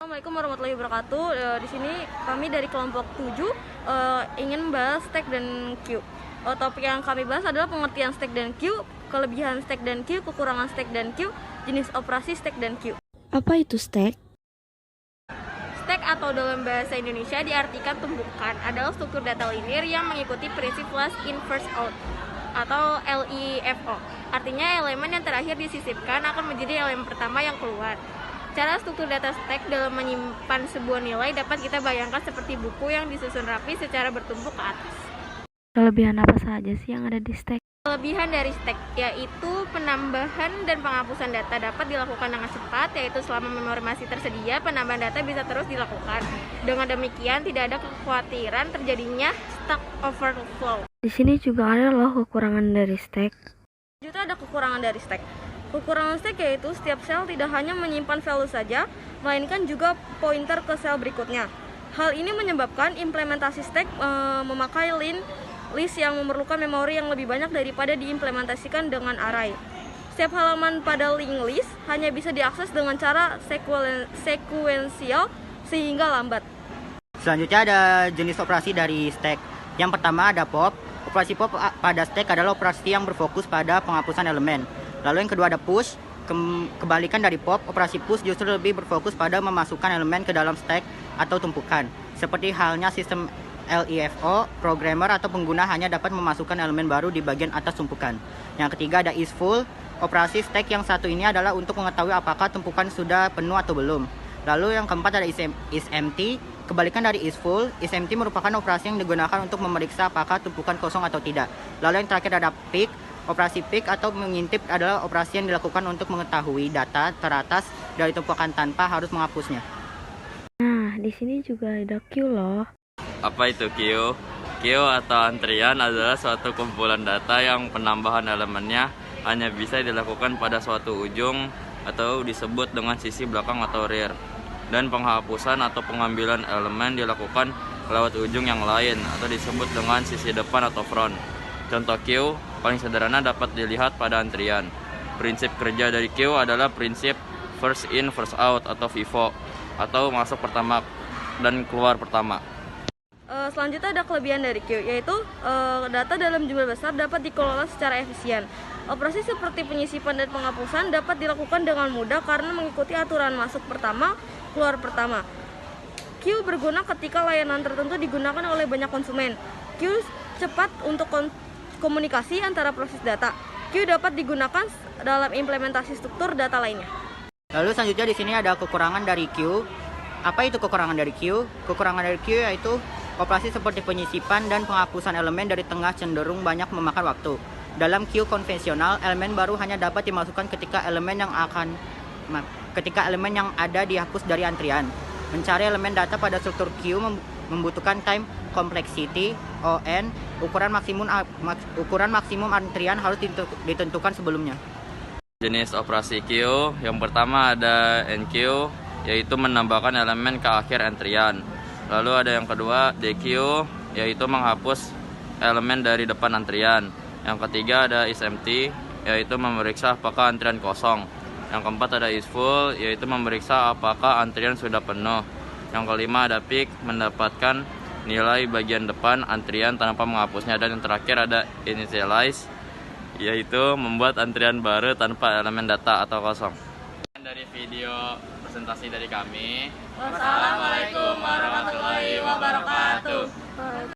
Assalamualaikum warahmatullahi wabarakatuh. Di sini kami dari kelompok 7 ingin membahas stack dan queue. Topik yang kami bahas adalah pengertian stack dan queue, kelebihan stack dan queue, kekurangan stack dan queue, jenis operasi stack dan queue. Apa itu stack? Stack atau dalam bahasa Indonesia diartikan tumpukan adalah struktur data linear yang mengikuti prinsip last in first out atau LIFO. Artinya elemen yang terakhir disisipkan akan menjadi elemen pertama yang keluar. Cara struktur data stack dalam menyimpan sebuah nilai dapat kita bayangkan seperti buku yang disusun rapi secara bertumpuk ke atas. Kelebihan apa saja sih yang ada di stack? Kelebihan dari stack yaitu penambahan dan penghapusan data dapat dilakukan dengan cepat, yaitu selama memori masih tersedia, penambahan data bisa terus dilakukan. Dengan demikian tidak ada kekhawatiran terjadinya stack overflow. Di sini juga ada loh kekurangan dari stack. Juga ada kekurangan dari stack. Kekurangan stack yaitu setiap sel tidak hanya menyimpan value saja, melainkan juga pointer ke sel berikutnya. Hal ini menyebabkan implementasi stack memakai list yang memerlukan memori yang lebih banyak daripada diimplementasikan dengan array. Setiap halaman pada linked list hanya bisa diakses dengan cara sekuensial sehingga lambat. Selanjutnya ada jenis operasi dari stack. Yang pertama ada pop. Operasi pop pada stack adalah operasi yang berfokus pada penghapusan elemen. Lalu yang kedua ada push. Kebalikan dari pop, operasi push justru lebih berfokus pada memasukkan elemen ke dalam stack atau tumpukan. Seperti halnya sistem LIFO, programmer atau pengguna hanya dapat memasukkan elemen baru di bagian atas tumpukan. Yang ketiga ada isFull. Operasi stack yang satu ini adalah untuk mengetahui apakah tumpukan sudah penuh atau belum. Lalu yang keempat ada isEmpty. Kebalikan dari isFull, isEmpty merupakan operasi yang digunakan untuk memeriksa apakah tumpukan kosong atau tidak. Lalu yang terakhir ada pick. Operasi pick atau mengintip adalah operasi yang dilakukan untuk mengetahui data teratas dari tumpukan tanpa harus menghapusnya. Nah, di sini juga ada queue loh. Apa itu queue? Queue atau antrian adalah suatu kumpulan data yang penambahan elemennya hanya bisa dilakukan pada suatu ujung atau disebut dengan sisi belakang atau rear. Dan penghapusan atau pengambilan elemen dilakukan lewat ujung yang lain atau disebut dengan sisi depan atau front. Contoh queue paling sederhana dapat dilihat pada antrian. Prinsip kerja dari queue adalah prinsip first in first out atau FIFO, atau masuk pertama dan keluar pertama. Selanjutnya ada kelebihan dari queue, yaitu data dalam jumlah besar dapat dikelola secara efisien. Operasi seperti penyisipan dan penghapusan dapat dilakukan dengan mudah karena mengikuti aturan masuk pertama, keluar pertama. Queue berguna ketika layanan tertentu digunakan oleh banyak konsumen. Queue cepat untuk komunikasi antara proses data. Queue dapat digunakan dalam implementasi struktur data lainnya. Lalu selanjutnya di sini ada kekurangan dari queue. Apa itu kekurangan dari queue? Kekurangan dari queue yaitu operasi seperti penyisipan dan penghapusan elemen dari tengah cenderung banyak memakan waktu. Dalam queue konvensional, elemen baru hanya dapat dimasukkan ketika elemen yang ada dihapus dari antrian. Mencari elemen data pada struktur queue membutuhkan time complexity (ON). Ukuran maksimum antrian harus ditentukan sebelumnya. Jenis operasi queue, yang pertama ada enqueue, yaitu menambahkan elemen ke akhir antrian. Lalu ada yang kedua dequeue, yaitu menghapus elemen dari depan antrian. Yang ketiga ada isEmpty, yaitu memeriksa apakah antrian kosong. Yang keempat ada isFull, yaitu memeriksa apakah antrian sudah penuh. Yang kelima ada pick, mendapatkan nilai bagian depan antrian tanpa menghapusnya. Dan yang terakhir ada initialize, yaitu membuat antrian baru tanpa elemen data atau kosong. Dari video presentasi dari kami. Wassalamualaikum warahmatullahi wabarakatuh.